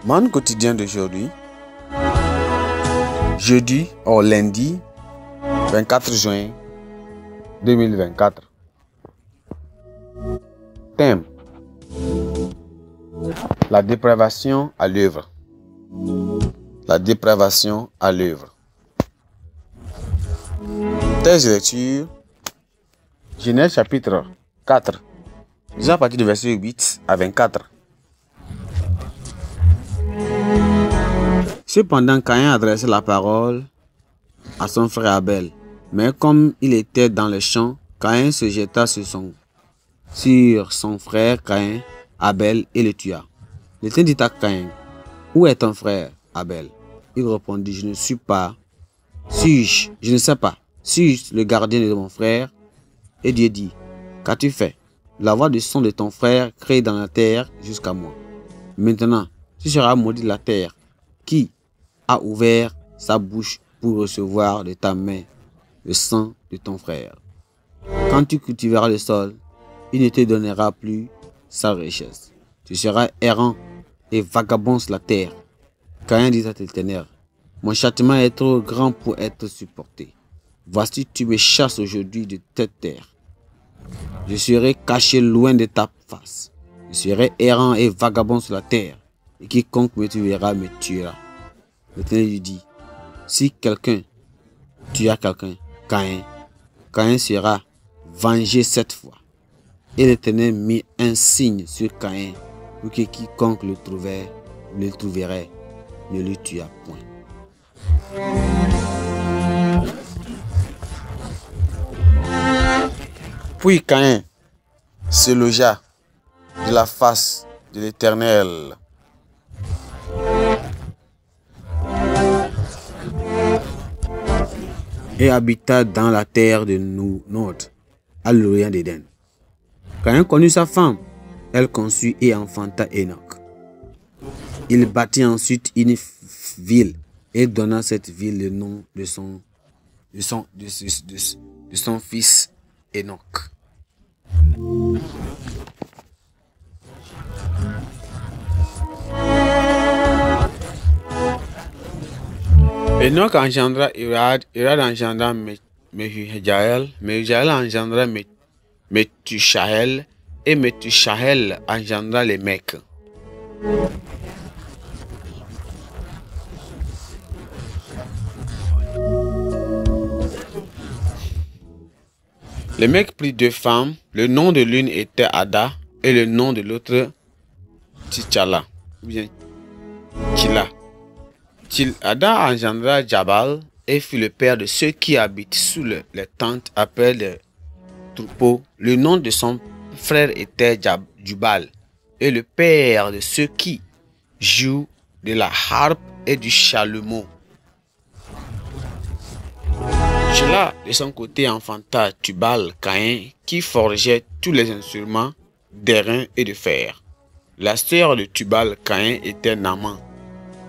Monde quotidien d'aujourd'hui, jeudi ou lundi 24 juin 2024. Thème: la dépravation à l'œuvre. La dépravation à l'œuvre. Texte de lecture: Genèse chapitre 4, disons à partir du verset 8 à 24. Cependant, Caïn adressait la parole à son frère Abel. Mais comme il était dans le champ, Caïn se jeta sur son frère Caïn, Abel, et le tua. L'Éternel dit à Caïn: où est ton frère Abel? Il répondit: je ne sais pas. Suis-je le gardien de mon frère? Et Dieu dit: qu'as-tu fait? La voix du son de ton frère crie dans la terre jusqu'à moi. Maintenant, tu seras maudit de la terre, qui a ouvert sa bouche pour recevoir de ta main le sang de ton frère. Quand tu cultiveras le sol, il ne te donnera plus sa richesse. Tu seras errant et vagabond sur la terre. Caïn dit à l'Éternel: mon châtiment est trop grand pour être supporté. Voici, tu me chasses aujourd'hui de cette terre. Je serai caché loin de ta face. Je serai errant et vagabond sur la terre, et quiconque me tuera me tuera. L'Éternel lui dit: si quelqu'un tua quelqu'un, Caïn sera vengé 7 fois. Et l'Éternel mit un signe sur Caïn pour que quiconque le trouverait ne le tua point. Puis Caïn se logea de la face de l'Éternel. Et habita dans la terre de Nod, à l'orient d'Éden. Caïn connut sa femme, elle conçut et enfanta Enoch. Il bâtit ensuite une ville et donna cette ville le nom de son fils Enoch. Enoch engendra Irad, Irad engendra Mehujael, Mehujael engendra Methushaël, et Methushaël engendra les Mecs. Les Mecs prirent 2 femmes, le nom de l'une était Ada et le nom de l'autre Tichala. Ada engendra Jabal et fut le père de ceux qui habitent sous les tentes appelées les troupeaux. Le nom de son frère était Jubal, et le père de ceux qui jouent de la harpe et du chalumeau. Shelah de son côté enfanta Tubal Caïn, qui forgeait tous les instruments d'airain et de fer. La sœur de Tubal Caïn était Naaman.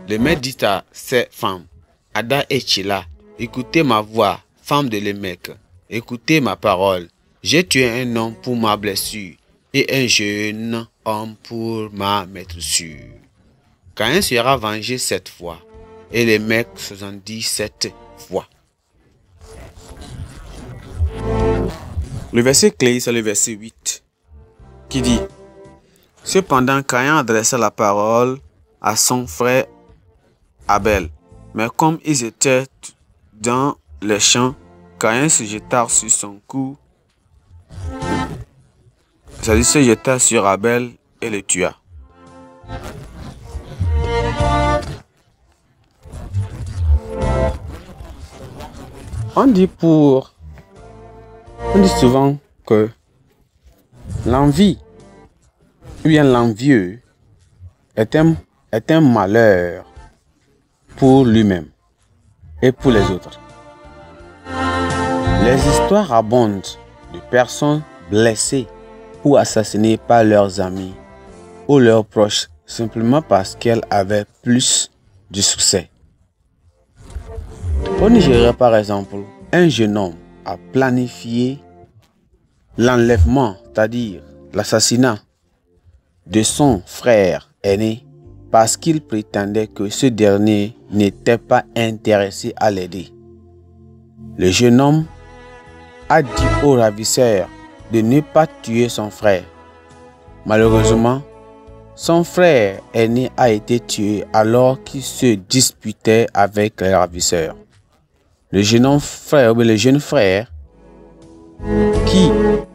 Le maître dit à ses femmes, Ada et Shelah: écoutez ma voix, femme de Lémec, écoutez ma parole. J'ai tué un homme pour ma blessure et un jeune homme pour ma maîtressure. Caïn sera vengé 7 fois et les Lémec 77 fois. Le verset clé, c'est le verset 8 qui dit: cependant, Caïn adressa la parole à son frère Abel. Mais comme ils étaient dans les champs, Caïn se jeta sur son cou, c'est-à-dire se jeta sur Abel et le tua. On dit souvent que l'envie ou bien l'envieux est un malheur pour lui-même et pour les autres. Les histoires abondent de personnes blessées ou assassinées par leurs amis ou leurs proches simplement parce qu'elles avaient plus de succès. Au Nigeria, par exemple, un jeune homme a planifié l'enlèvement, c'est-à-dire l'assassinat de son frère aîné parce qu'il prétendait que ce dernier n'était pas intéressé à l'aider. Le jeune homme a dit au ravisseur de ne pas tuer son frère. Malheureusement, son frère aîné a été tué alors qu'il se disputait avec le ravisseur. Le jeune frère qui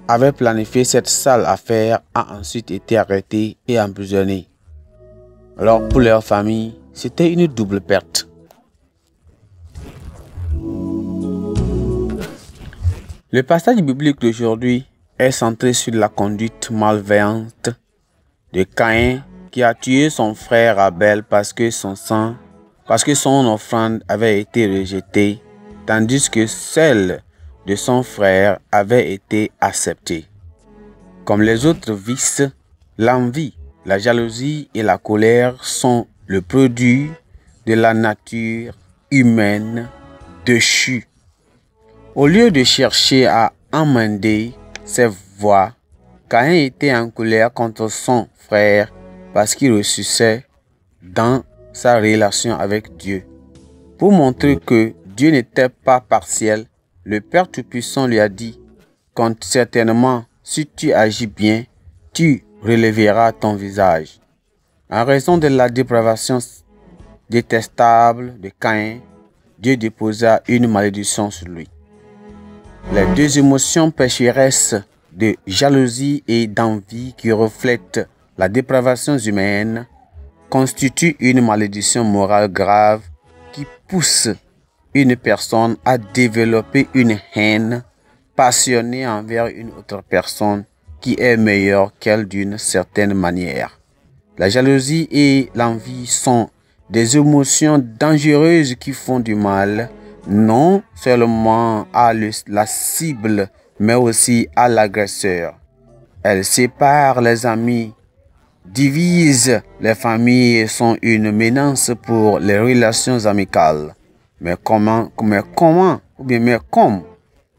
avait planifié cette sale affaire a ensuite été arrêté et emprisonné. Alors pour leur famille, c'était une double perte. Le passage biblique d'aujourd'hui est centré sur la conduite malveillante de Caïn qui a tué son frère Abel parce que son offrande avait été rejetée, tandis que celle de son frère avait été acceptée. Comme les autres vices, l'envie, la jalousie et la colère sont le produit de la nature humaine déchue. Au lieu de chercher à amender ses voies, Caïn était en colère contre son frère parce qu'il réussissait dans sa relation avec Dieu. Pour montrer que Dieu n'était pas partiel, le Père Tout-Puissant lui a dit « Certainement, si tu agis bien, tu relèveras ton visage. » En raison de la dépravation détestable de Caïn, Dieu déposa une malédiction sur lui. Les deux émotions pécheresses de jalousie et d'envie qui reflètent la dépravation humaine constituent une malédiction morale grave qui pousse une personne à développer une haine passionnée envers une autre personne qui est meilleure qu'elle d'une certaine manière. La jalousie et l'envie sont des émotions dangereuses qui font du mal non seulement à la cible, mais aussi à l'agresseur. Elles séparent les amis, divisent les familles et sont une menace pour les relations amicales. Mais comme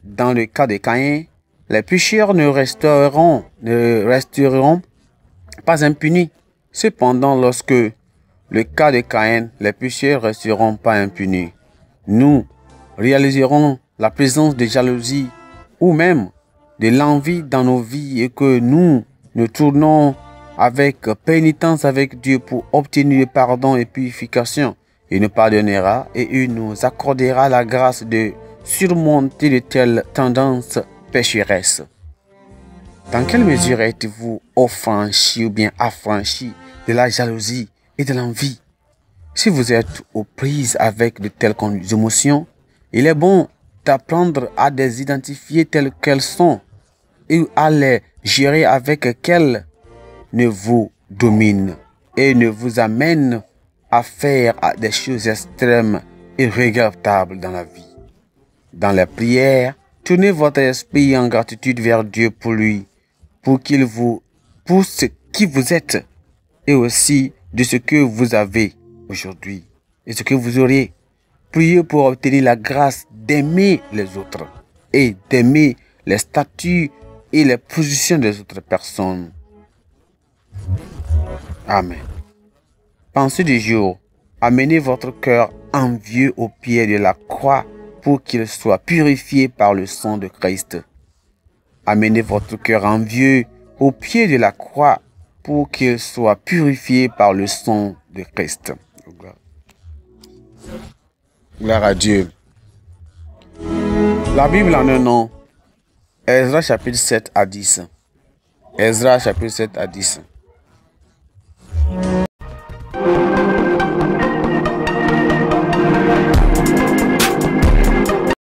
dans le cas de Caïn, les pécheurs ne resteront pas impunis. Cependant, lorsque le cas de Caïn, les pécheurs ne resteront pas impunis. Nous réaliserons la présence de jalousie ou même de l'envie dans nos vies et que nous nous tournons avec pénitence avec Dieu pour obtenir le pardon et purification. Il nous pardonnera et il nous accordera la grâce de surmonter de telles tendances pécheresses. Dans quelle mesure êtes-vous affranchi ou bien affranchi de la jalousie et de l'envie? Si vous êtes aux prises avec de telles émotions, il est bon d'apprendre à les identifier telles qu'elles sont et à les gérer avec qu'elles ne vous dominent et ne vous amènent à faire des choses extrêmes et regrettables dans la vie. Dans les prières, tournez votre esprit en gratitude vers Dieu pour ce qui vous êtes et aussi de ce que vous avez aujourd'hui et ce que vous aurez. Priez pour obtenir la grâce d'aimer les autres et d'aimer les statuts et les positions des autres personnes. Amen. Pensez du jour. Amenez votre cœur envieux au pied de la croix pour qu'il soit purifié par le sang de Christ. Amenez votre cœur envieux au pied de la croix pour qu'il soit purifié par le sang de Christ. Gloire à Dieu. La Bible en un nom. Ezra chapitre 7 à 10. Ezra chapitre 7 à 10.